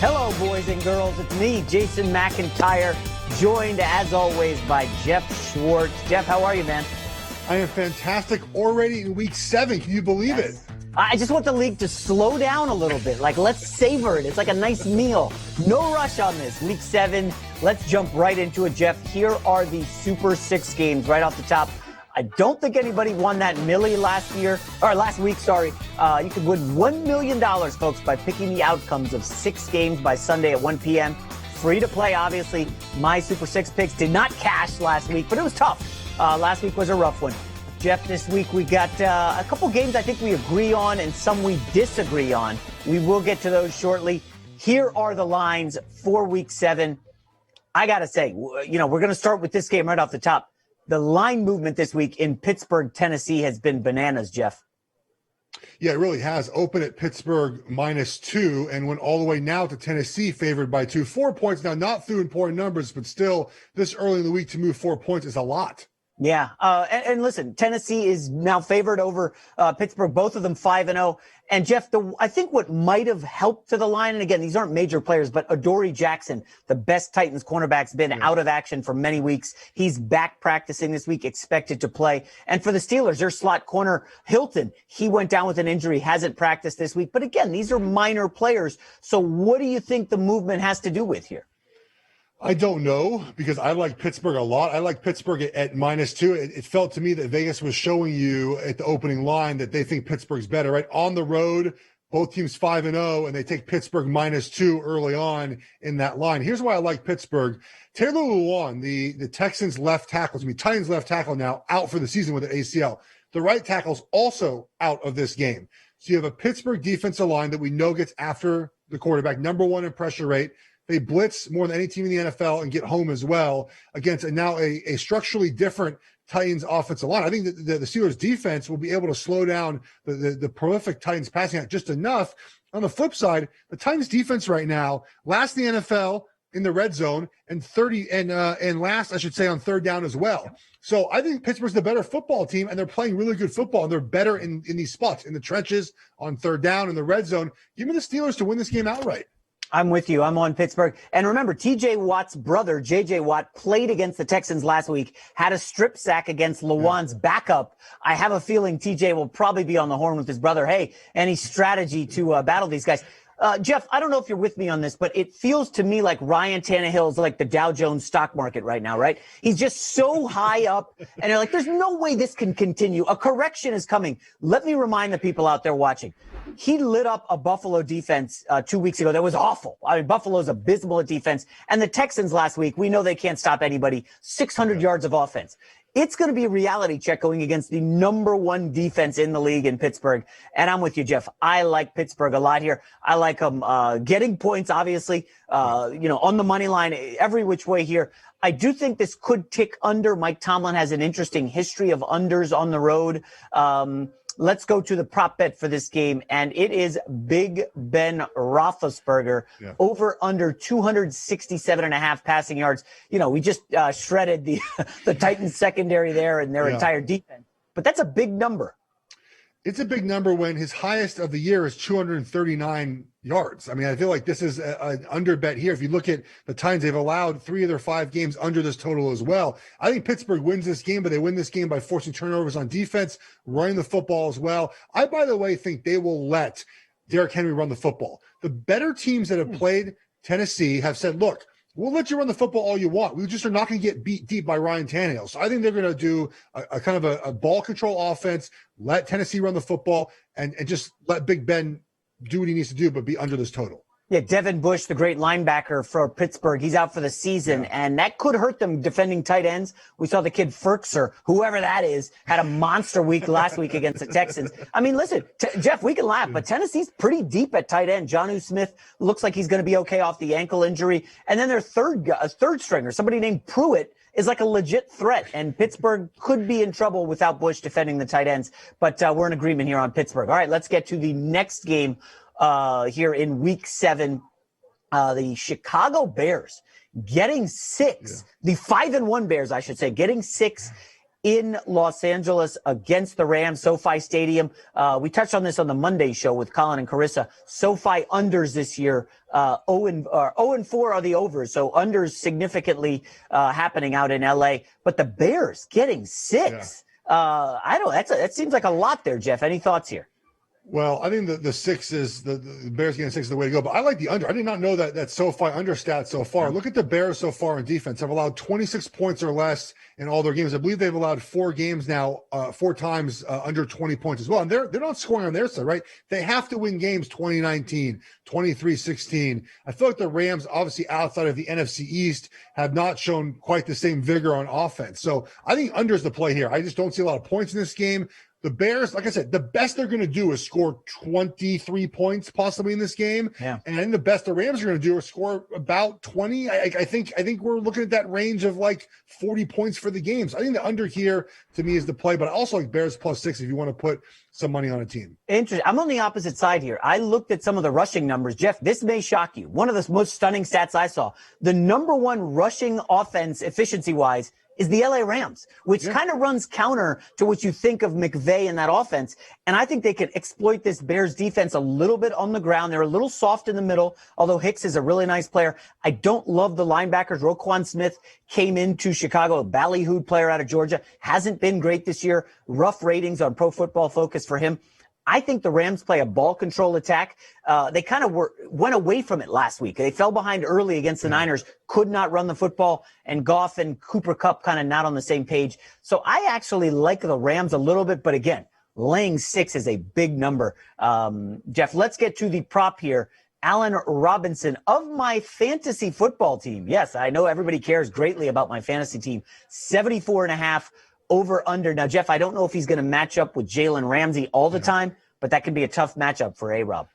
Hello, boys and girls. It's me, Jason McIntyre, joined, as always, by Geoff Schwartz. Geoff, how are you, man? I am fantastic. Already in week 7. Can you believe it? I just want the league to slow down a little bit. Like, let's savor it. It's like a nice meal. No rush on this. Week 7. Let's jump right into it, Geoff. Here are the Super 6 games right off the top. I don't think anybody won that milli last week. You could win $1 million, folks, by picking the outcomes of 6 games by Sunday at 1 p.m. Free to play, obviously. My Super 6 picks did not cash last week, but it was tough. Last week was a rough one. Geoff, this week we got a couple games I think we agree on and some we disagree on. We will get to those shortly. Here are the lines for week 7. I got to say, we're going to start with this game right off the top. The line movement this week in Pittsburgh, Tennessee has been bananas, Geoff. Yeah, it really has. Open at Pittsburgh -2 and went all the way now to Tennessee favored by 2. 4 points now, not through important numbers, but still this early in the week to move 4 points is a lot. Yeah. And listen, Tennessee is now favored over Pittsburgh, both of them 5-0. And Geoff, I think what might have helped to the line, and again, these aren't major players, but Adoree Jackson, the best Titans cornerback's been out of action for many weeks. He's back practicing this week, expected to play. And for the Steelers, their slot corner, Hilton, he went down with an injury, hasn't practiced this week. But again, these are minor players. So what do you think the movement has to do with here? I don't know, because I like Pittsburgh a lot. I like Pittsburgh at -2. It felt to me that Vegas was showing you at the opening line that they think Pittsburgh's better, right? On the road, both teams 5-0, and they take Pittsburgh -2 early on in that line. Here's why I like Pittsburgh. Taylor Lewan, the Texans left tackle, Titans left tackle now, out for the season with an ACL. The right tackle's also out of this game. So you have a Pittsburgh defensive line that we know gets after the quarterback, number 1 in pressure rate. They blitz more than any team in the NFL and get home as well against a structurally different Titans offensive line. I think that the Steelers defense will be able to slow down the prolific Titans passing out just enough. On the flip side, the Titans defense right now, last in the NFL in the red zone and last, I should say, on third down as well. So I think Pittsburgh's the better football team, and they're playing really good football, and they're better in these spots, in the trenches, on third down, in the red zone. Give me the Steelers to win this game outright. I'm with you. I'm on Pittsburgh. And remember, TJ Watt's brother, JJ Watt, played against the Texans last week, had a strip sack against Lewan's backup. I have a feeling TJ will probably be on the horn with his brother. Hey, any strategy to battle these guys? Geoff, I don't know if you're with me on this, but it feels to me like Ryan Tannehill's like the Dow Jones stock market right now, right? He's just so high up, and you're like, there's no way this can continue. A correction is coming. Let me remind the people out there watching. He lit up a Buffalo defense 2 weeks ago that was awful. I mean, Buffalo's abysmal at defense. And the Texans last week, we know they can't stop anybody. 600 yards of offense. It's going to be a reality check going against the number 1 defense in the league in Pittsburgh. And I'm with you, Geoff. I like Pittsburgh a lot here. I like them getting points, obviously, on the money line, every which way here. I do think this could tick under. Mike Tomlin has an interesting history of unders on the road. Let's go to the prop bet for this game, and it is Big Ben Roethlisberger over under 267.5 passing yards. We just shredded the Titans secondary there and their entire defense, but that's a big number. It's a big number when his highest of the year is 239 yards. I mean, I feel like this is an under bet here. If you look at the Titans, they've allowed 3 of their 5 games under this total as well. I think Pittsburgh wins this game, but they win this game by forcing turnovers on defense, running the football as well. I, by the way, think they will let Derrick Henry run the football. The better teams that have played Tennessee have said, look, we'll let you run the football all you want. We just are not going to get beat deep by Ryan Tannehill. So I think they're going to do a kind of a ball control offense, let Tennessee run the football, and just let Big Ben do what he needs to do, but be under this total. Yeah, Devin Bush, the great linebacker for Pittsburgh, he's out for the season, and that could hurt them defending tight ends. We saw the kid Ferkser, whoever that is, had a monster week last week against the Texans. I mean, listen, Geoff, we can laugh, but Tennessee's pretty deep at tight end. Jonnu Smith looks like he's going to be okay off the ankle injury. And then their third stringer, somebody named Pruitt, is like a legit threat, and Pittsburgh could be in trouble without Bush defending the tight ends. But we're in agreement here on Pittsburgh. All right, let's get to the next game here in week 7. The Chicago Bears getting 6, the 5-1 Bears, I should say, getting 6 in Los Angeles against the Rams, SoFi Stadium. We touched on this on the Monday show with Colin and Carissa. SoFi unders this year, 0-4 are the overs, so unders significantly happening out in LA. But the Bears getting 6. Yeah. That seems like a lot there, Geoff. Any thoughts here? Well, I think the 6 is the Bears getting 6 is the way to go. But I like the under. I did not know that SoFi under stat so far. Look at the Bears so far in defense. Have allowed 26 points or less in all their games. I believe they've allowed 4 games now, 4 times under 20 points as well. And they're not scoring on their side, right? They have to win games 2019, 23-16. I feel like the Rams, obviously outside of the NFC East, have not shown quite the same vigor on offense. So I think under is the play here. I just don't see a lot of points in this game. The Bears, like I said, the best they're going to do is score 23 points possibly in this game. Yeah. And I think the best the Rams are going to do is score about 20. I think we're looking at that range of like 40 points for the games. I think the under here to me is the play, but I also like Bears +6 if you want to put some money on a team. Interesting. I'm on the opposite side here. I looked at some of the rushing numbers. Geoff, this may shock you. One of the most stunning stats I saw, the number one rushing offense efficiency-wise is the LA Rams, which kind of runs counter to what you think of McVay in that offense. And I think they could exploit this Bears defense a little bit on the ground. They're a little soft in the middle, although Hicks is a really nice player. I don't love the linebackers. Roquan Smith came into Chicago, a ballyhooed player out of Georgia. Hasn't been great this year. Rough ratings on Pro Football Focus for him. I think the Rams play a ball control attack. They kind of went away from it last week. They fell behind early against the Niners, could not run the football, and Goff and Cooper Kupp kind of not on the same page. So I actually like the Rams a little bit, but again, laying 6 is a big number. Geoff, let's get to the prop here. Allen Robinson of my fantasy football team. Yes, I know everybody cares greatly about my fantasy team. 74.5. Over under. Now, Geoff, I don't know if he's going to match up with Jalen Ramsey all the time, but that could be a tough matchup for A-Rob.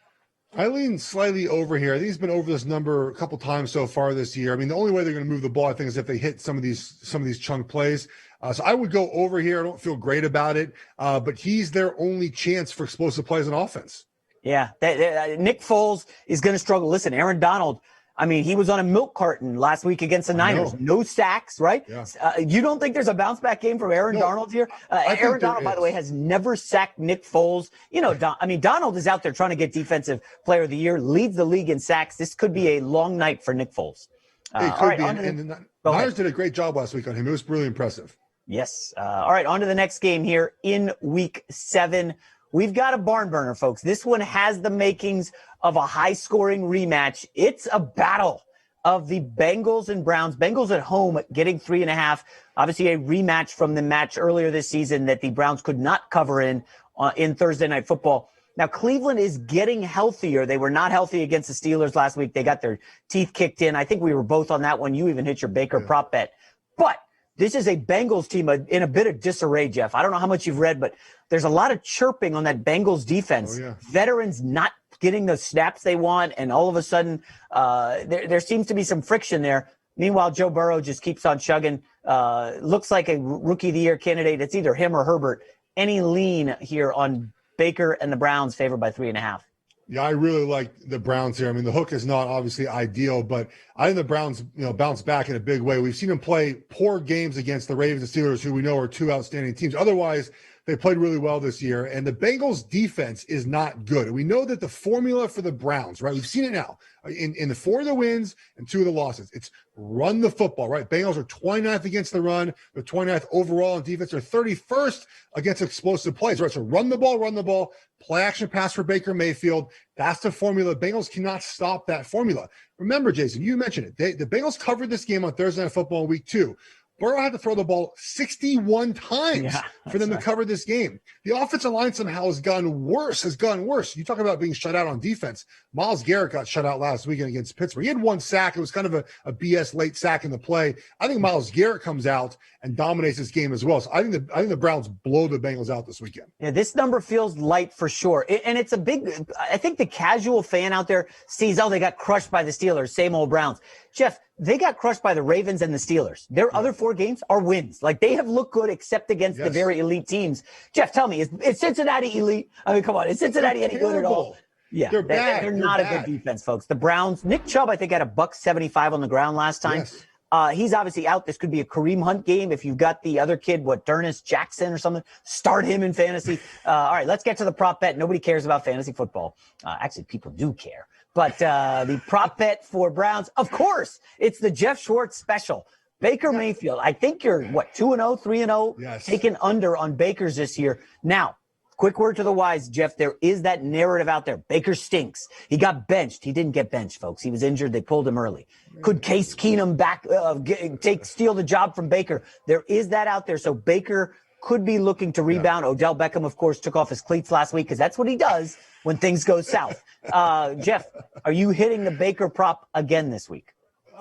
I lean slightly over here. I think he's been over this number a couple times so far this year. I mean, the only way they're going to move the ball, I think, is if they hit some of these chunk plays. So I would go over here. I don't feel great about it, but he's their only chance for explosive plays on offense. Yeah, Nick Foles is going to struggle. Listen, Aaron Donald, I mean, he was on a milk carton last week against the Niners. No sacks, right? Yeah. You don't think there's a bounce-back game from Aaron Donald here? Aaron Donald, by the way, has never sacked Nick Foles. You know, Donald is out there trying to get Defensive Player of the Year, leads the league in sacks. This could be a long night for Nick Foles. It could be. And the Niners did a great job last week on him. It was really impressive. Yes. All right, on to the next game here in Week 7. We've got a barn burner, folks. This one has the makings of a high-scoring rematch. It's a battle of the Bengals and Browns. Bengals at home getting 3.5. Obviously, a rematch from the match earlier this season that the Browns could not cover in Thursday Night Football. Now, Cleveland is getting healthier. They were not healthy against the Steelers last week. They got their teeth kicked in. I think we were both on that one. You even hit your Baker prop bet. But this is a Bengals team in a bit of disarray, Geoff. I don't know how much you've read, but there's a lot of chirping on that Bengals defense. Veterans not getting the snaps they want, and all of a sudden there seems to be some friction there. Meanwhile, Joe Burrow just keeps on chugging. Looks like a Rookie of the Year candidate. It's either him or Herbert. Any lean here on Baker and the Browns favored by 3.5? Yeah, I really like the Browns here. I mean, the hook is not obviously ideal, but I think the Browns, bounce back in a big way. We've seen them play poor games against the Ravens and Steelers, who we know are two outstanding teams. Otherwise, they played really well this year, and the Bengals defense is not good. We know that the formula for the Browns, right? We've seen it now in the 4 of the wins and 2 of the losses. It's run the football, right? Bengals are 29th against the run. They're 29th overall in defense. They're 31st against explosive plays, right? So run the ball, play action pass for Baker Mayfield. That's the formula. Bengals cannot stop that formula. Remember, Jason, you mentioned it. The Bengals covered this game on Thursday Night Football in week 2. Burrow had to throw the ball 61 times for them to cover this game. The offensive line somehow has gotten worse. You talk about being shut out on defense. Myles Garrett got shut out last weekend against Pittsburgh. He had 1 sack. It was kind of a BS late sack in the play. I think Myles Garrett comes out and dominates this game as well. So I think the Browns blow the Bengals out this weekend. Yeah, this number feels light for sure. And it's a big – I think the casual fan out there sees, they got crushed by the Steelers, same old Browns. Geoff, they got crushed by the Ravens and the Steelers. Their other 4 games are wins. Like, they have looked good except against the very elite teams. Geoff, tell me, is Cincinnati elite? I mean, come on. Is Cincinnati any good at all? Yeah, they're not a good defense, folks. The Browns, Nick Chubb, I think, had $175 on the ground last time. He's obviously out. This could be a Kareem Hunt game. If you've got the other kid, Dernis Jackson or something, start him in fantasy. All right, let's get to the prop bet. Nobody cares about fantasy football. Actually, people do care. But the prop bet for Browns, of course, it's the Geoff Schwartz special. Baker Mayfield, I think you're, 2-0, 3-0, yes. Taking under on Baker's this year. Now, quick word to the wise, Geoff, there is that narrative out there. Baker stinks. He got benched. He didn't get benched, folks. He was injured. They pulled him early. Could Case Keenum steal the job from Baker? There is that out there. So Baker could be looking to rebound. Yeah. Odell Beckham, of course, took off his cleats last week because that's what he does when things go south. Geoff, are you hitting the Baker prop again this week?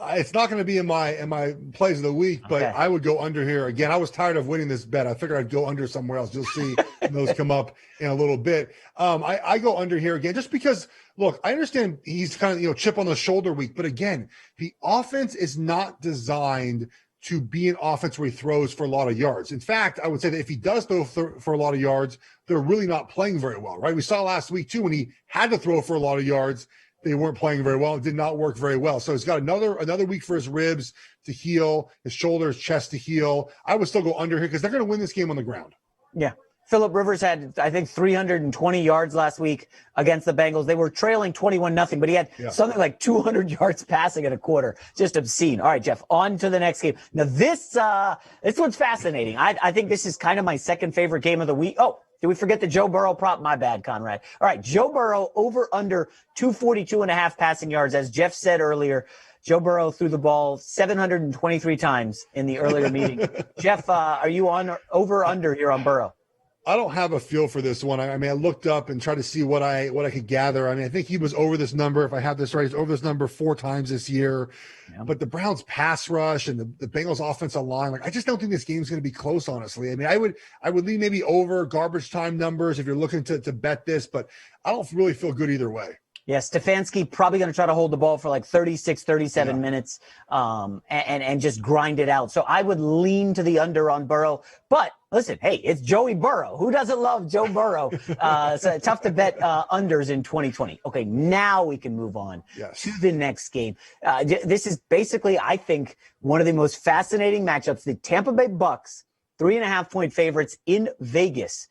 It's not going to be in my plays of the week, but okay. I would go under here again. I was tired of winning this bet. I figured I'd go under somewhere else. You'll see those come up in a little bit. I go under here again just because, look, I understand he's kind of, chip on the shoulder week, but again, the offense is not designed to be an offense where he throws for a lot of yards. In fact, I would say that if he does throw for a lot of yards, they're really not playing very well, right? We saw last week too, when he had to throw for a lot of yards, they weren't playing very well. It did not work very well. So he's got another week for his ribs to heal, his shoulder, his chest to heal. I would still go under here because they're going to win this game on the ground. Yeah. Phillip Rivers had, I think, 320 yards last week against the Bengals. They were trailing 21-0, but he had something like 200 yards passing at a quarter. Just obscene. All right, Geoff, on to the next game. Now, this one's fascinating. I think this is kind of my second favorite game of the week. Oh, did we forget the Joe Burrow prop? My bad, Conrad. All right, Joe Burrow over under 242.5 passing yards. As Geoff said earlier, Joe Burrow threw the ball 723 times in the earlier meeting. Geoff, are you on over under here on Burrow? I don't have a feel for this one. I looked up and tried to see what I could gather. I think he was over this number. If I have this right, he's over this number 4 times this year. Yeah. But the Browns pass rush and the Bengals offensive line, I just don't think this game's going to be close, honestly. I would lean maybe over garbage time numbers if you're looking to bet this, but I don't really feel good either way. Yeah, Stefanski probably going to try to hold the ball for like 36, 37 minutes and just grind it out. So I would lean to the under on Burrow. But listen, hey, it's Joey Burrow. Who doesn't love Joe Burrow? So tough to bet unders in 2020. Okay, now we can move on to the next game. This is basically, I think, one of the most fascinating matchups. The Tampa Bay Bucks, 3.5-point favorites in Vegas.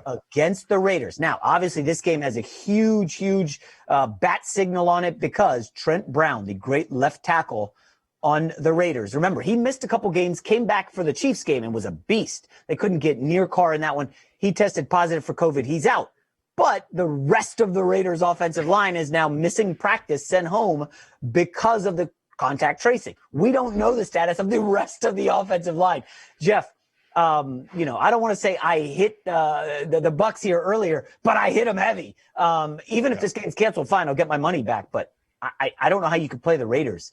Against the Raiders. Now, obviously, this game has a huge bat signal on it because Trent Brown, the great left tackle on the Raiders. Remember, he missed a couple games, came back for the Chiefs game and was a beast. They couldn't get near Carr in that one. He tested positive for COVID. He's out. But the rest of the Raiders offensive line is now missing practice, sent home because of the contact tracing. We don't know the status of the rest of the offensive line. Geoff, I don't want to say I hit the Bucks here earlier, but I hit them heavy. Even if this game's canceled, fine, I'll get my money back. But I don't know how you could play the Raiders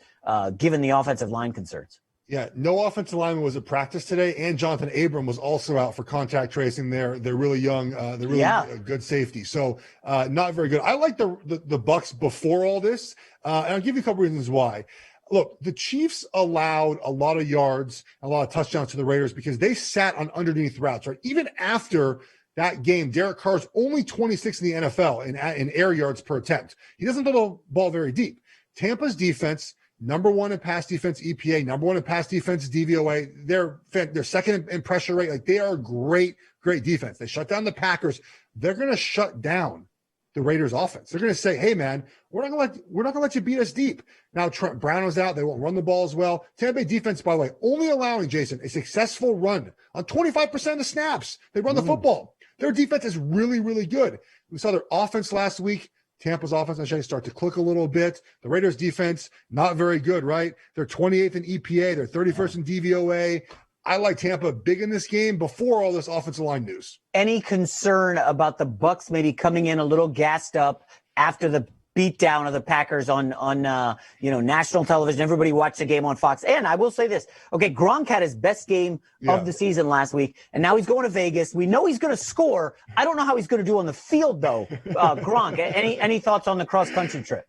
given the offensive line concerns. Yeah, no offensive lineman was at practice today, and Jonathan Abram was also out for contact tracing. They're really young, they're really good safety. So not very good. I like the Bucks before all this, and I'll give you a couple reasons why. Look, the Chiefs allowed a lot of yards, a lot of touchdowns to the Raiders because they sat on underneath routes, right? Even after that game, Derek Carr's only 26 in the NFL in air yards per attempt. He doesn't throw the ball very deep. Tampa's defense, number 1 in pass defense EPA, number 1 in pass defense DVOA. They're second in pressure rate. Like, they are great defense. They shut down the Packers. They're going to shut down the Raiders offense. They're going to say, hey man, we're not going to let you beat us deep. Now Trent Brown is out. They won't run the ball as well. Tampa Bay defense, by the way, only allowing, Jason, a successful run on 25% of the snaps. They run the football. Their defense is really, really good. We saw their offense last week. Tampa's offense actually start to click a little bit. The Raiders defense, not very good, right? They're 28th in EPA. They're 31st in DVOA. I like Tampa big in this game before all this offensive line news. Any concern about the Bucks maybe coming in a little gassed up after the beatdown of the Packers on national television? Everybody watched the game on Fox. And I will say this. Okay, Gronk had his best game of the season last week, and now he's going to Vegas. We know he's going to score. I don't know how he's going to do on the field, though. Gronk, any thoughts on the cross-country trip?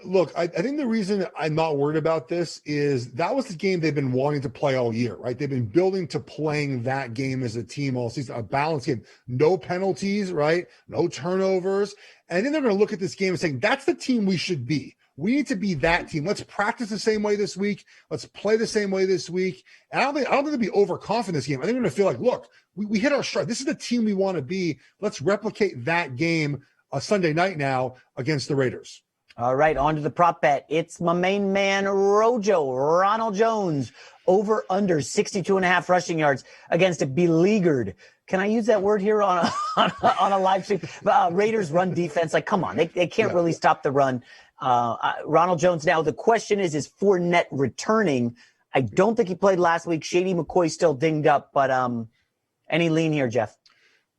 Look, I think the reason I'm not worried about this is that was the game they've been wanting to play all year, right? They've been building to playing that game as a team all season, a balanced game, no penalties, right? No turnovers. And then they're going to look at this game and saying, that's the team we should be. We need to be that team. Let's practice the same way this week. Let's play the same way this week. And I don't think they'll be overconfident this game. I think they're going to feel like, look, we hit our stride. This is the team we want to be. Let's replicate that game Sunday night now against the Raiders. All right, on to the prop bet. It's my main man, Ronald Jones, over under 62.5 rushing yards against a beleaguered. Can I use that word here on a live stream? Raiders run defense. Like, come on, they can't really stop the run. Ronald Jones. Now the question is Fournette returning? I don't think he played last week. Shady McCoy's still dinged up, but any lean here, Geoff?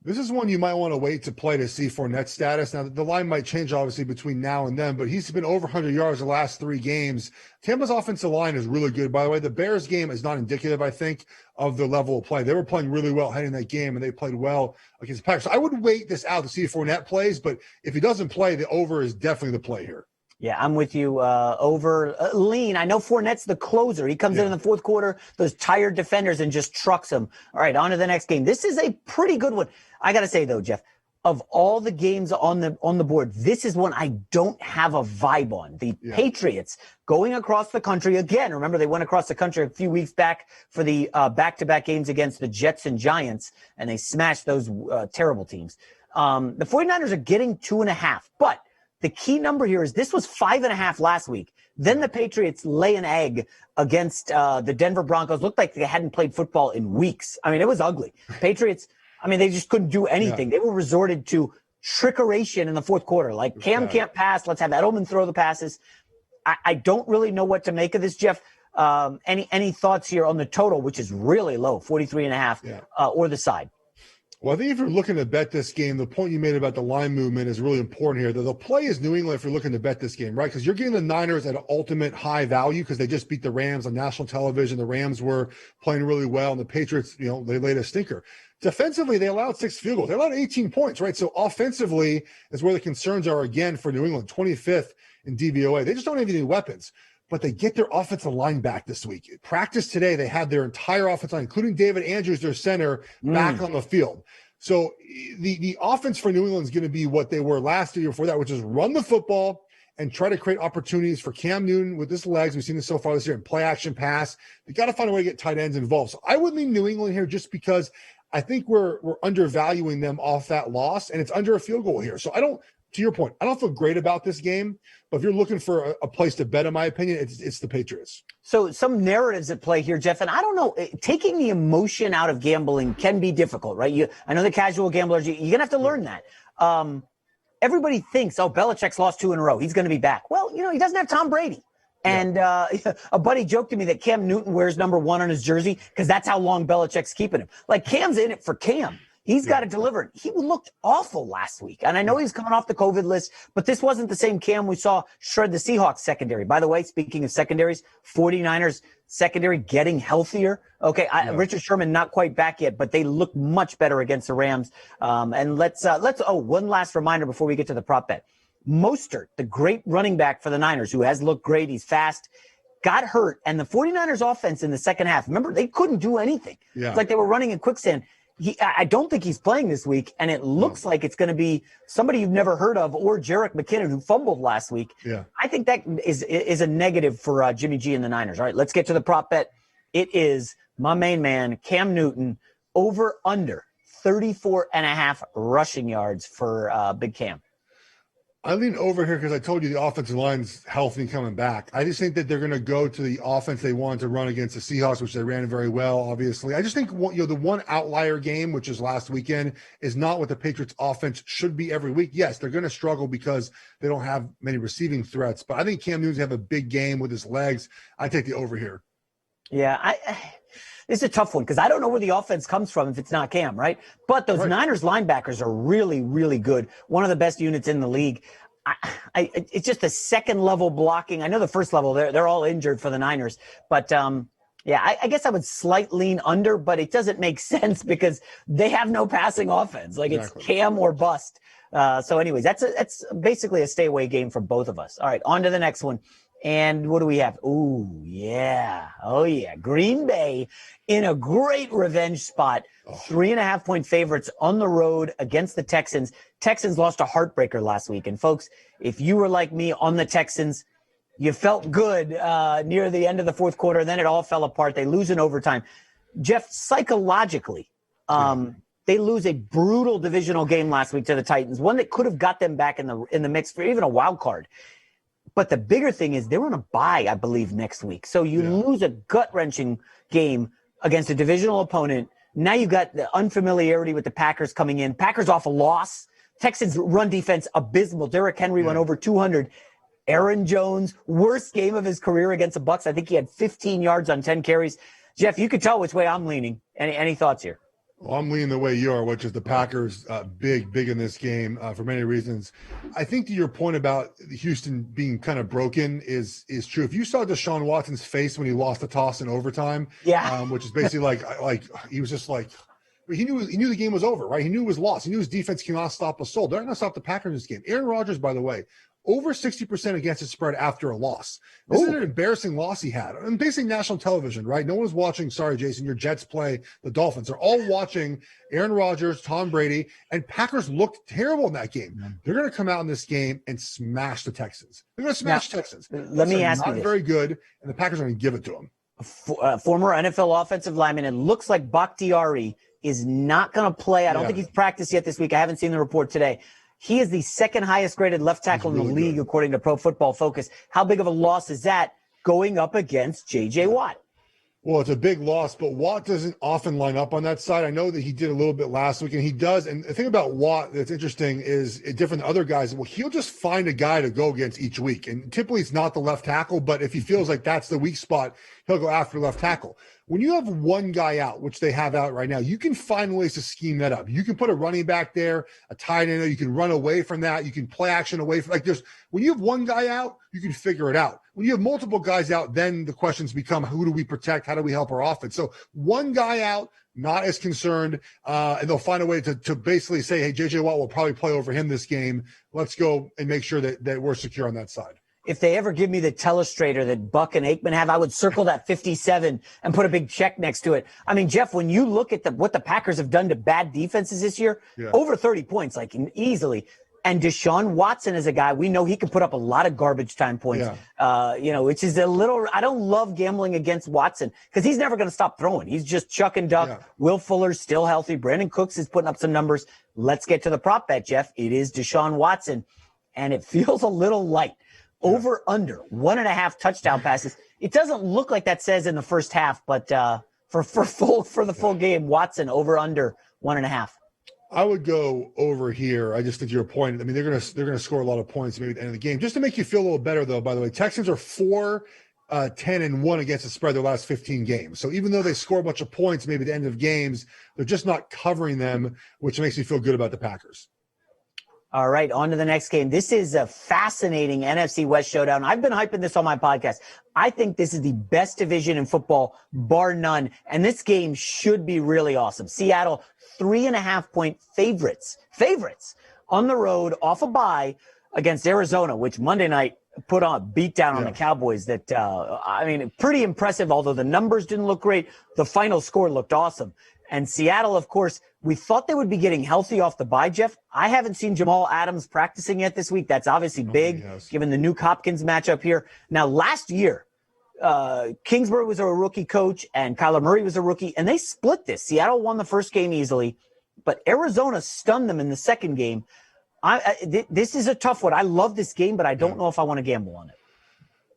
This is one you might want to wait to play to see Fournette's status. Now, the line might change, obviously, between now and then, but he's been over 100 yards the last 3 games. Tampa's offensive line is really good, by the way. The Bears game is not indicative, I think, of the level of play. They were playing really well heading that game, and they played well against the Packers. So I would wait this out to see if Fournette plays, but if he doesn't play, the over is definitely the play here. Yeah, I'm with you. Over lean. I know Fournette's the closer. He comes in the fourth quarter, those tired defenders, and just trucks them. All right, on to the next game. This is a pretty good one. I got to say, though, Geoff, of all the games on the board, this is one I don't have a vibe on. The Patriots going across the country again. Remember, they went across the country a few weeks back for the back-to-back games against the Jets and Giants, and they smashed those terrible teams. The 49ers are getting 2.5, but the key number here is this was 5.5 last week. Then the Patriots lay an egg against the Denver Broncos. Looked like they hadn't played football in weeks. I mean, it was ugly. Patriots, I mean, they just couldn't do anything. They were resorted to trickeration in the fourth quarter. Like, Cam can't pass. Let's have Edelman throw the passes. I don't really know what to make of this, Geoff. Any thoughts here on the total, which is really low, 43.5, or the side? Well, I think if you're looking to bet this game, the point you made about the line movement is really important here. The play is New England if you're looking to bet this game, right? Because you're getting the Niners at an ultimate high value because they just beat the Rams on national television. The Rams were playing really well, and the Patriots, they laid a stinker. Defensively, they allowed 6 field goals. They allowed 18 points, right? So offensively is where the concerns are again for New England, 25th in DVOA. They just don't have any weapons. But they get their offensive line back this week. Practice today, they had their entire offensive line, including David Andrews, their center, back on the field. So the offense for New England is going to be what they were last year before that, which is run the football and try to create opportunities for Cam Newton with his legs. We've seen this so far this year in play action pass. They got to find a way to get tight ends involved. So I would lean New England here just because I think we're undervaluing them off that loss, and it's under a field goal here. So to your point, I don't feel great about this game, but if you're looking for a place to bet, in my opinion, it's the Patriots. So some narratives at play here, Geoff, and I don't know, taking the emotion out of gambling can be difficult, right? I know the casual gamblers, you're going to have to learn that. Everybody thinks, Belichick's lost 2 in a row. He's going to be back. Well, he doesn't have Tom Brady. And a buddy joked to me that Cam Newton wears number 1 on his jersey because that's how long Belichick's keeping him. Like, Cam's in it for Cam. He's got to deliver. He looked awful last week. And I know he's coming off the COVID list, but this wasn't the same Cam we saw shred the Seahawks secondary. By the way, speaking of secondaries, 49ers secondary getting healthier. Okay, Richard Sherman not quite back yet, but they look much better against the Rams. And let's one last reminder before we get to the prop bet. Mostert, the great running back for the Niners, who has looked great. He's fast. Got hurt. And the 49ers offense in the second half, remember, they couldn't do anything. Yeah. It's like they were running in quicksand. I don't think he's playing this week, and it looks like it's going to be somebody you've never heard of, or Jerick McKinnon, who fumbled last week. Yeah. I think that is a negative for Jimmy G and the Niners. All right, let's get to the prop bet. It is my main man, Cam Newton, over under 34.5 rushing yards for Big Cam. I lean over here because I told you the offensive line's healthy and coming back. I just think that they're going to go to the offense they wanted to run against the Seahawks, which they ran very well, obviously. I just think the one outlier game, which is last weekend, is not what the Patriots offense should be every week. Yes, they're going to struggle because they don't have many receiving threats, but I think Cam Newton's have a big game with his legs. I take the over here. Yeah, this is a tough one because I don't know where the offense comes from if it's not Cam, right? But those Niners linebackers are really, really good. One of the best units in the league. It's just the second level blocking. I know the first level, they're all injured for the Niners. But, I guess I would slight lean under, but it doesn't make sense because they have no passing offense. Like, it's Cam or bust. So anyways, that's basically a stay away game for both of us. All right, on to the next one. And what do we have? Ooh, yeah. Oh, yeah. Green Bay in a great revenge spot. 3.5-point favorites on the road against the Texans. Texans lost a heartbreaker last week. And, folks, if you were like me on the Texans, You felt good near the end of the fourth quarter, and then it all fell apart. They lose in overtime. Geoff, psychologically, they lose a brutal divisional game last week to the Titans, one that could have got them back in the mix for even a wild card. But the bigger thing is they're on a bye, I believe, next week. So you lose a gut-wrenching game against a divisional opponent. Now you've got the unfamiliarity with the Packers coming in. Packers off a loss. Texans run defense abysmal. Derrick Henry went over 200. Aaron Jones, worst game of his career against the Bucs. I think he had 15 yards on 10 carries. Geoff, you can tell which way I'm leaning. Any thoughts here? Well, I'm leaning the way you are, which is the Packers big in this game for many reasons. I think to your point about Houston being kind of broken is true. If you saw Deshaun Watson's face when he lost the toss in overtime, which is basically like he was just like, he knew the game was over, right? He knew it was lost. He knew his defense cannot stop a soul. They're not going to stop the Packers in this game. Aaron Rodgers, by the way, over 60% against the spread after a loss. This is an embarrassing loss he had. And basically national television, right? No one's watching, sorry, Jason, your Jets play the Dolphins. They're all watching Aaron Rodgers, Tom Brady, and Packers looked terrible in that game. They're going to come out in this game and smash the Texans. They're going to smash Texans. Let me ask you this. Not very good, and the Packers are going to give it to them. Former NFL offensive lineman, it looks like Bakhtiari is not going to play. I don't think he's practiced yet this week. I haven't seen the report today. He is the second highest graded left tackle in the league, according to Pro Football Focus. How big of a loss is that going up against J.J. Watt? Well, it's a big loss, but Watt doesn't often line up on that side. I know that he did a little bit last week, and he does. And the thing about Watt that's interesting is different than other guys. Well, he'll just find a guy to go against each week. And typically it's not the left tackle, but if he feels like that's the weak spot, he'll go after left tackle. When you have one guy out, which they have out right now, you can find ways to scheme that up. You can put a running back there, a tight end, you can run away from that. You can play action away from when you have one guy out, you can figure it out. When you have multiple guys out, then the questions become, who do we protect? How do we help our offense? So one guy out, not as concerned, and they'll find a way to basically say, hey, J.J. Watt will probably play over him this game. Let's go and make sure that we're secure on that side. If they ever give me the telestrator that Buck and Aikman have, I would circle that 57 and put a big check next to it. I mean, Geoff, when you look at what the Packers have done to bad defenses this year, over 30 points, like easily. And Deshaun Watson is a guy, we know he can put up a lot of garbage time points, which is a little, I don't love gambling against Watson because he's never going to stop throwing. He's just chuck and duck. Will Fuller's still healthy. Brandon Cooks is putting up some numbers. Let's get to the prop bet, Geoff. It is Deshaun Watson, and it feels a little light. Over under 1.5 touchdown passes. It doesn't look like that says in the first half, but for the full game, Watson over under 1.5. I would go over here. I just think your point. I mean, they're gonna score a lot of points maybe at the end of the game. Just to make you feel a little better, though. By the way, Texans are 4-10-1 against the spread their last 15 games. So even though they score a bunch of points, maybe at the end of games, they're just not covering them, which makes me feel good about the Packers. All right, on to the next game. This is a fascinating NFC West showdown. I've been hyping this on my podcast. I think this is the best division in football, bar none. And this game should be really awesome. Seattle, 3.5-point favorites on the road off a bye against Arizona, which Monday night put on beat down on the Cowboys. That pretty impressive, although the numbers didn't look great. The final score looked awesome. And Seattle, of course, we thought they would be getting healthy off the bye, Geoff. I haven't seen Jamal Adams practicing yet this week. That's obviously big, given the Nuke Hopkins matchup here. Now, last year, Kingsbury was a rookie coach and Kyler Murray was a rookie, and they split this. Seattle won the first game easily, but Arizona stunned them in the second game. This is a tough one. I love this game, but I don't know if I want to gamble on it.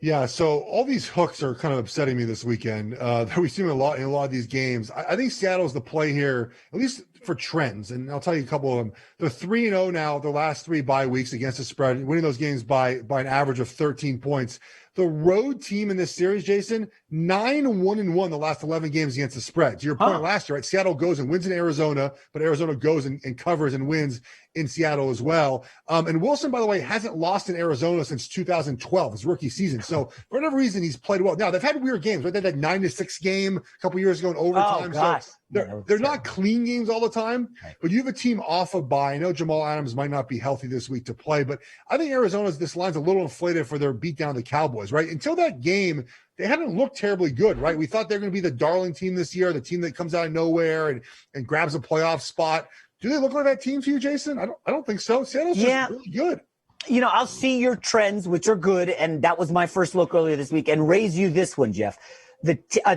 Yeah, so all these hooks are kind of upsetting me this weekend. We've seen a lot in a lot of these games. I think Seattle's the play here, at least for trends, and I'll tell you a couple of them. They're 3-0 now, the last 3 bye weeks against the spread, winning those games by an average of 13 points. The road team in this series, Jason, 9-1-1 the last 11 games against the spread. To your point last year, right? Seattle goes and wins in Arizona, but Arizona goes and covers and wins in Seattle as well. And Wilson, by the way, hasn't lost in Arizona since 2012, his rookie season. So for whatever reason, he's played well. Now, they've had weird games, right? They had that 9-6 game a couple years ago in overtime. So they're not clean games all the time, but you have a team off a bye. I know Jamal Adams might not be healthy this week to play, but I think this line's a little inflated for their beat down the Cowboys, right? Until that game, they hadn't looked terribly good, right? We thought they're going to be the darling team this year, the team that comes out of nowhere and grabs a playoff spot. Do they look like that team to you, Jason? I don't think so. Seattle's just really good. I'll see your trends, which are good, and that was my first look earlier this week, and raise you this one, Geoff.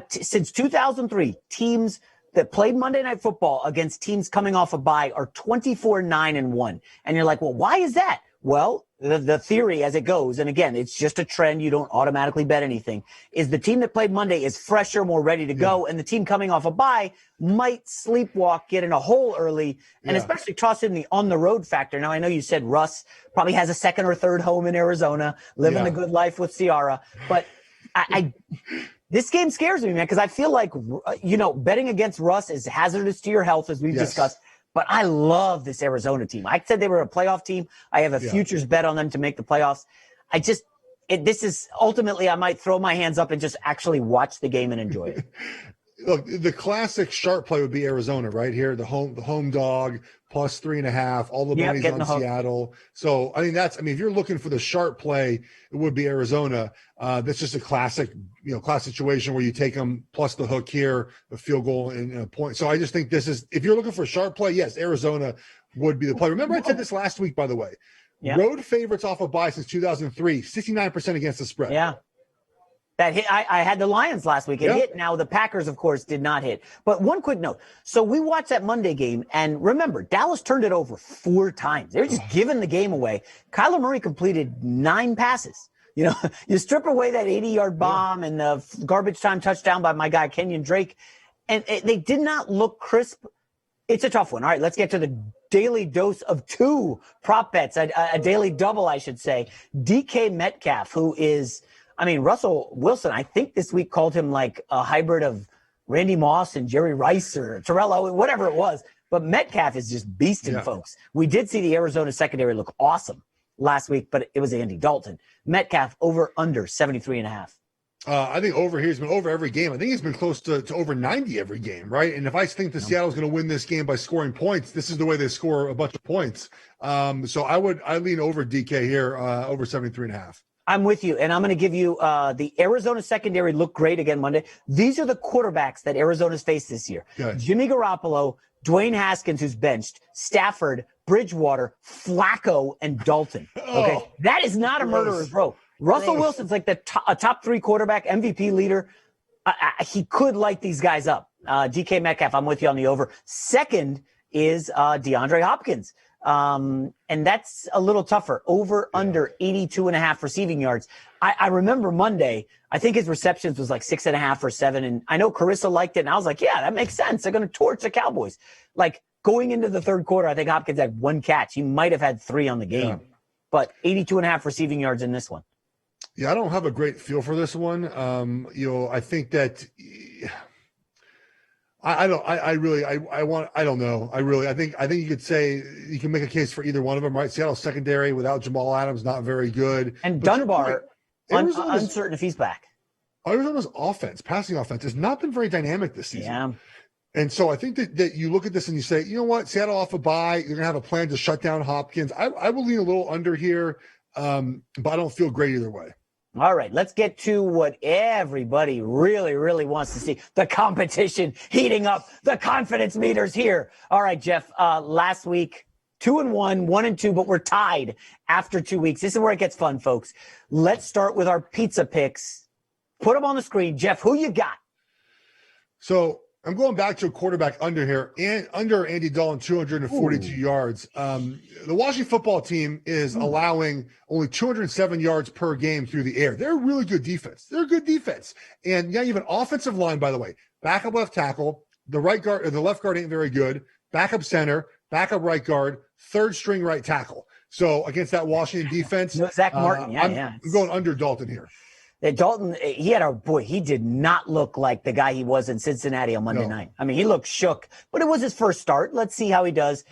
Since 2003, teams that played Monday Night Football against teams coming off a bye are 24-9-1. And you're like, well, why is that? Well, the theory as it goes, and again, it's just a trend. You don't automatically bet anything, is the team that played Monday is fresher, more ready to go. And the team coming off a bye might sleepwalk, get in a hole early, and especially toss in the on the road factor. Now, I know you said Russ probably has a second or third home in Arizona, living the good life with Ciara, but this game scares me, man, because I feel like, betting against Russ is hazardous to your health, as we've discussed. But I love this Arizona team. I said they were a playoff team. I have a futures bet on them to make the playoffs. This is ultimately, I might throw my hands up and just actually watch the game and enjoy it. Look, the classic sharp play would be Arizona right here, the home dog plus 3.5. All the money's on Seattle. So if you're looking for the sharp play, it would be Arizona. That's just a classic situation where you take them plus the hook here, a field goal and a point. So I just think if you're looking for a sharp play, yes, Arizona would be the play. Remember, I said this last week, by the way. Yeah. Road favorites off a bye since 2003, 69% against the spread. Yeah. That hit. I had the Lions last week. It hit. Now the Packers, of course, did not hit. But one quick note. So we watched that Monday game, and remember, Dallas turned it over 4 times. They were just giving the game away. Kyler Murray completed 9 passes. You strip away that 80-yard bomb and the garbage time touchdown by my guy Kenyon Drake, and they did not look crisp. It's a tough one. All right, let's get to the daily dose of 2 prop bets, a daily double, I should say. DK Metcalf, who is – Russell Wilson, I think this week called him like a hybrid of Randy Moss and Jerry Rice or Terrell Owens, whatever it was. But Metcalf is just beasting folks. We did see the Arizona secondary look awesome last week, but it was Andy Dalton. Metcalf over under 73.5. I think over here has been over every game. I think he's been close to over 90 every game, right? And if I think the Seattle's going to win this game by scoring points, this is the way they score a bunch of points. So I lean over DK here, over 73.5. I'm with you, and I'm going to give you the Arizona secondary looked great again Monday. These are the quarterbacks that Arizona's faced this year. Good. Jimmy Garoppolo, Dwayne Haskins, who's benched, Stafford, Bridgewater, Flacco, and Dalton. Okay, that is not a murderer's row. Russell Wilson's like a top 3 quarterback, MVP leader. He could light these guys up. DK Metcalf, I'm with you on the over. Second is DeAndre Hopkins. And that's a little tougher. Over under 82.5 receiving yards. I remember Monday, I think his receptions was like 6.5 or 7. And I know Carissa liked it. And I was like, yeah, that makes sense. They're going to torch the Cowboys. Like going into the third quarter, I think Hopkins had 1 catch. He might have had 3 on the game, but 82.5 receiving yards in this one. Yeah, I don't have a great feel for this one. I think that I don't know. I think you could say you can make a case for either one of them, right? Seattle secondary without Jamal Adams, not very good. And Dunbar, uncertain if he's back. Arizona's passing offense, has not been very dynamic this season. Yeah. And so I think that you look at this and you say, you know what, Seattle off a bye, you're going to have a plan to shut down Hopkins. I will lean a little under here, but I don't feel great either way. All right, let's get to what everybody really, really wants to see. The competition heating up, the confidence meters here. All right, Geoff, last week, 2-1, 1-2, but we're tied after 2 weeks. This is where it gets fun, folks. Let's start with our pizza picks. Put them on the screen. Geoff, who you got? So I'm going back to a quarterback under here, and under Andy Dalton, 242 yards. The Washington football team is allowing only 207 yards per game through the air. They're a really good defense. They're a good defense. And you have an offensive line, by the way. Backup left tackle. The right guard, or the left guard ain't very good. Backup center, backup right guard, third string right tackle. So against that Washington defense, Zach Martin. I'm going under Dalton here. Dalton, he did not look like the guy he was in Cincinnati on Monday night. I mean, he looked shook, but it was his first start. Let's see how he does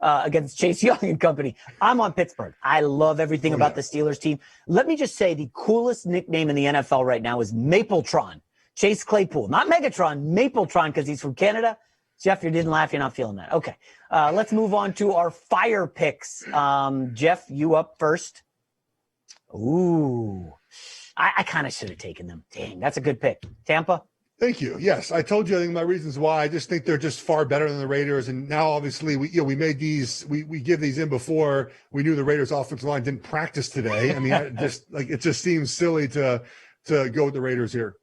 against Chase Young and company. I'm on Pittsburgh. I love everything about the Steelers team. Let me just say the coolest nickname in the NFL right now is Mapletron. Chase Claypool, not Megatron, Mapletron, because he's from Canada. Geoff, you didn't laugh. You're not feeling that. Okay. Let's move on to our fire picks. Geoff, you up first. Ooh. I kind of should have taken them. Dang, that's a good pick. Tampa? Thank you. Yes, I told you. I think my reasons why. I just think they're just far better than the Raiders. And now, obviously, we made these. We give these in before we knew the Raiders' offensive line didn't practice today. I mean, it just seems silly to go with the Raiders here.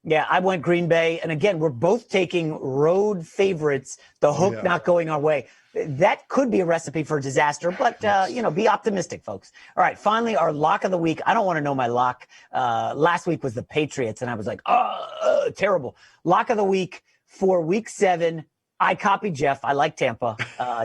Yeah, I went Green Bay. And again, we're both taking road favorites, the hook not going our way. That could be a recipe for disaster, but, be optimistic, folks. All right, finally, our lock of the week. I don't want to know my lock. Last week was the Patriots, and I was like, terrible. Lock of the week for week 7. I copied Geoff. I like Tampa.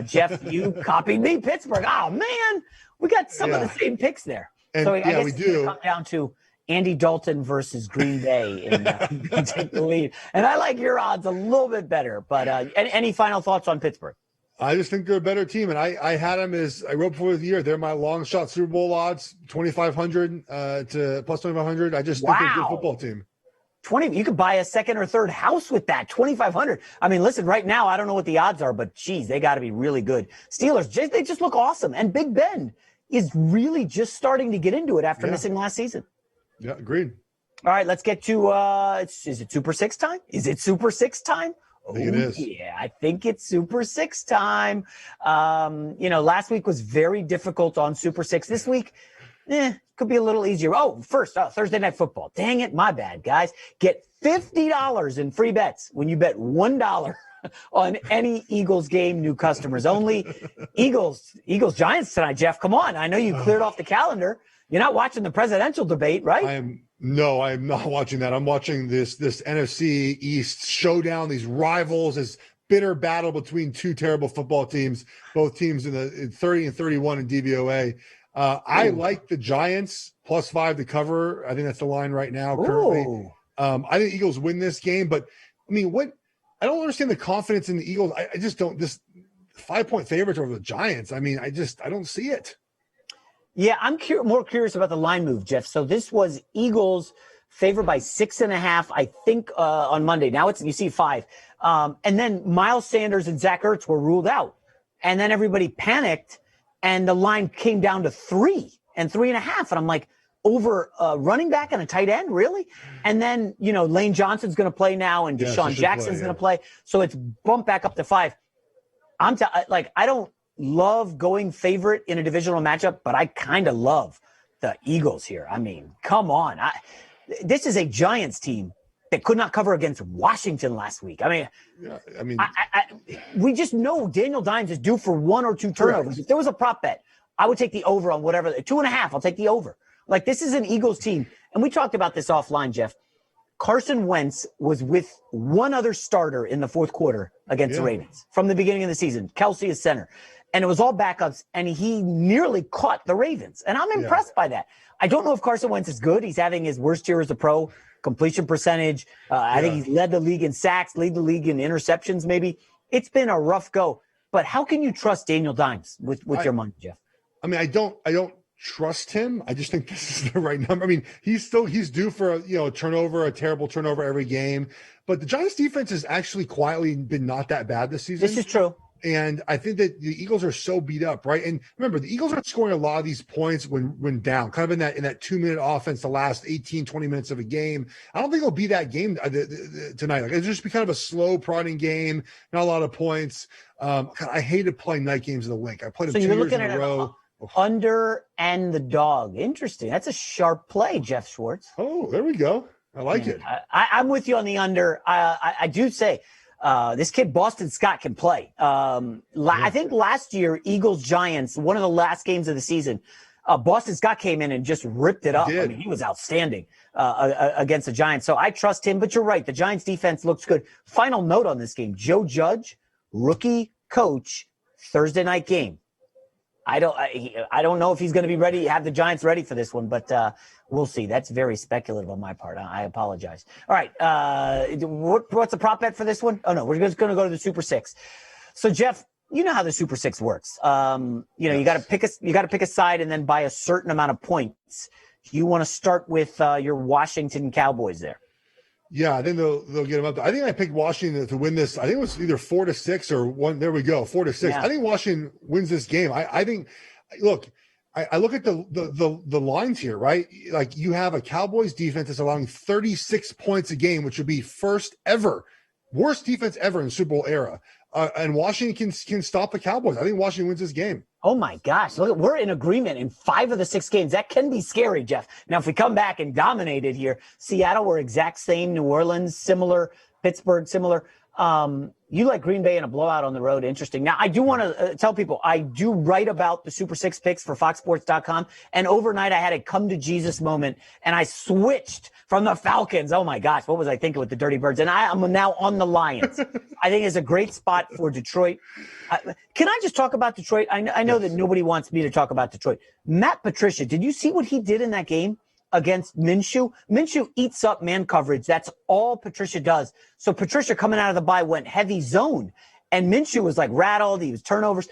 Geoff, you copied me, Pittsburgh. Oh, man, we got some of the same picks there. And, so I guess we it's do. Come down to Andy Dalton versus Green Bay and take the lead. And I like your odds a little bit better. But any final thoughts on Pittsburgh? I just think they're a better team. And I had them as I wrote before the year. They're my long shot Super Bowl odds, 2,500 to plus 2,500. I just think they're a good football team. 20, you could buy a second or third house with that, 2,500. I mean, listen, right now, I don't know what the odds are, but geez, they got to be really good. Steelers, they just look awesome. And Big Ben is really just starting to get into it after missing last season. Yeah, agreed. All right, let's get to, is it Super 6 time? Is it Super 6 time? I think it is. Yeah, I think it's Super 6 time. Last week was very difficult on Super 6. This week, could be a little easier. First, Thursday Night Football. Dang it, my bad, guys. Get $50 in free bets when you bet $1 on any Eagles game, new customers only. Eagles Giants tonight, Geoff. Come on. I know you cleared off the calendar. You're not watching the presidential debate, right? I am not watching that. I'm watching this NFC East showdown, these rivals, this bitter battle between two terrible football teams, both teams in 30 and 31 in DVOA. I like the Giants +5 to cover. I think that's the line right now currently. I think Eagles win this game, but I mean, I don't understand the confidence in the Eagles. I just don't. This 5-point favorites over the Giants. I mean, I don't see it. Yeah, I'm more curious about the line move, Geoff. So this was Eagles favored by 6.5, I think, on Monday. Now you see 5. And then Miles Sanders and Zach Ertz were ruled out. And then everybody panicked, and the line came down to 3 and 3.5. And I'm like, over a running back and a tight end, really? And then, Lane Johnson's going to play now, and Deshaun Jackson's going to play. So it's bumped back up to 5. I don't love going favorite in a divisional matchup, but I kind of love the Eagles here. I mean, come on. This is a Giants team that could not cover against Washington last week. I mean, we just know Daniel Dimes is due for 1 or 2 turnovers. Correct. If there was a prop bet, I would take the over on whatever. 2.5, I'll take the over. Like, this is an Eagles team. And we talked about this offline, Geoff. Carson Wentz was with one other starter in the fourth quarter against the Ravens from the beginning of the season. Kelsey is center. And it was all backups, and he nearly caught the Ravens. And I'm impressed by that. I don't know if Carson Wentz is good. He's having his worst year as a pro, completion percentage. I think he's led the league in sacks, lead the league in interceptions maybe. It's been a rough go. But how can you trust Daniel Dimes with your money, Geoff? I mean, I don't trust him. I just think this is the right number. I mean, he's due for a turnover, a terrible turnover every game. But the Giants defense has actually quietly been not that bad this season. This is true. And I think that the Eagles are so beat up, right? And remember, the Eagles are scoring a lot of these points when down, kind of in that 2-minute offense, the last 18, 20 minutes of a game. I don't think it'll be that game tonight. Like, it'll just be kind of a slow, prodding game, not a lot of points. I hated playing night games in the Link. I played them 2 years in a row. Under and the dog. Interesting. That's a sharp play, Geoff Schwartz. Oh, there we go. I like it. I'm with you on the under. I do say this kid, Boston Scott, can play. I think last year, Eagles-Giants, one of the last games of the season, Boston Scott came in and just ripped it up. I mean, he was outstanding against the Giants. So I trust him. But you're right. The Giants defense looks good. Final note on this game. Joe Judge, rookie coach, Thursday night game. I don't know if he's going to be ready, have the Giants ready for this one, but we'll see. That's very speculative on my part. I apologize. All right. What's the prop bet for this one? Oh, no, we're just going to go to the Super 6. So, Geoff, you know how the Super 6 works. You got to pick a side and then by a certain amount of points. You want to start with your Washington Cowboys there. Yeah, I think they'll get them up. I think I picked Washington to win this. I think it was either 4-6 or 1. There we go, 4-6. Yeah. I think Washington wins this game. I think, look, I look at the lines here, right? Like you have a Cowboys defense that's allowing 36 points a game, which would be worst defense ever in the Super Bowl era. And Washington can stop the Cowboys. I think Washington wins this game. Oh my gosh, look, we're in agreement in 5 of the 6 games. That can be scary, Geoff. Now, if we come back and dominate it here, Seattle, we're exact same. New Orleans, similar. Pittsburgh, similar. You like Green Bay in a blowout on the road. Interesting. Now, I do want to tell people, I do write about the Super 6 picks for FoxSports.com. And overnight, I had a come to Jesus moment, and I switched from the Falcons. Oh, my gosh. What was I thinking with the Dirty Birds? And I'm now on the Lions. I think it's a great spot for Detroit. Can I just talk about Detroit? I know that nobody wants me to talk about Detroit. Matt Patricia, did you see what he did in that game against Minshew? Minshew eats up man coverage. That's all Patricia does. So Patricia coming out of the bye went heavy zone, and Minshew was like rattled. He was turnovers.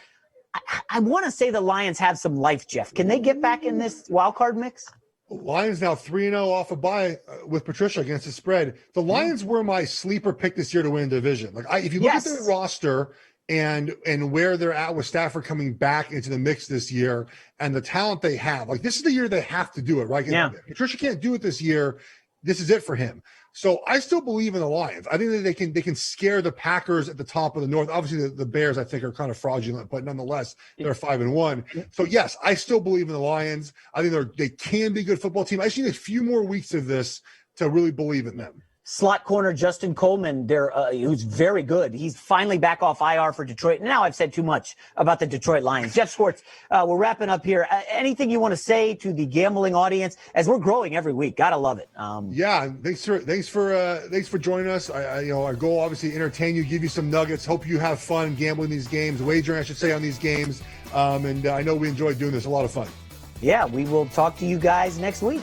I want to say the Lions have some life, Geoff. Can they get back in this wild card mix? Lions now 3-0 off a bye with Patricia against the spread. The Lions were my sleeper pick this year to win the division. If you look at their roster and where they're at with Stafford coming back into the mix this year and the talent they have, this is the year they have to do it, right? Yeah. Patricia can't do it this year. This is it for him. So I still believe in the Lions. I think that they can scare the Packers at the top of the North. Obviously, the Bears, I think, are kind of fraudulent, but nonetheless, they're 5-1. So yes, I still believe in the Lions. I think they can be a good football team. I just need a few more weeks of this to really believe in them. Slot corner Justin Coleman, who's very good. He's finally back off IR for Detroit. Now I've said too much about the Detroit Lions. Geoff Schwartz, we're wrapping up here. Anything you want to say to the gambling audience as we're growing every week? Gotta love it. Yeah, thanks for joining us. Our goal obviously entertain you, give you some nuggets. Hope you have fun gambling these games, wagering, I should say, on these games. And I know we enjoyed doing this. A lot of fun. Yeah, we will talk to you guys next week.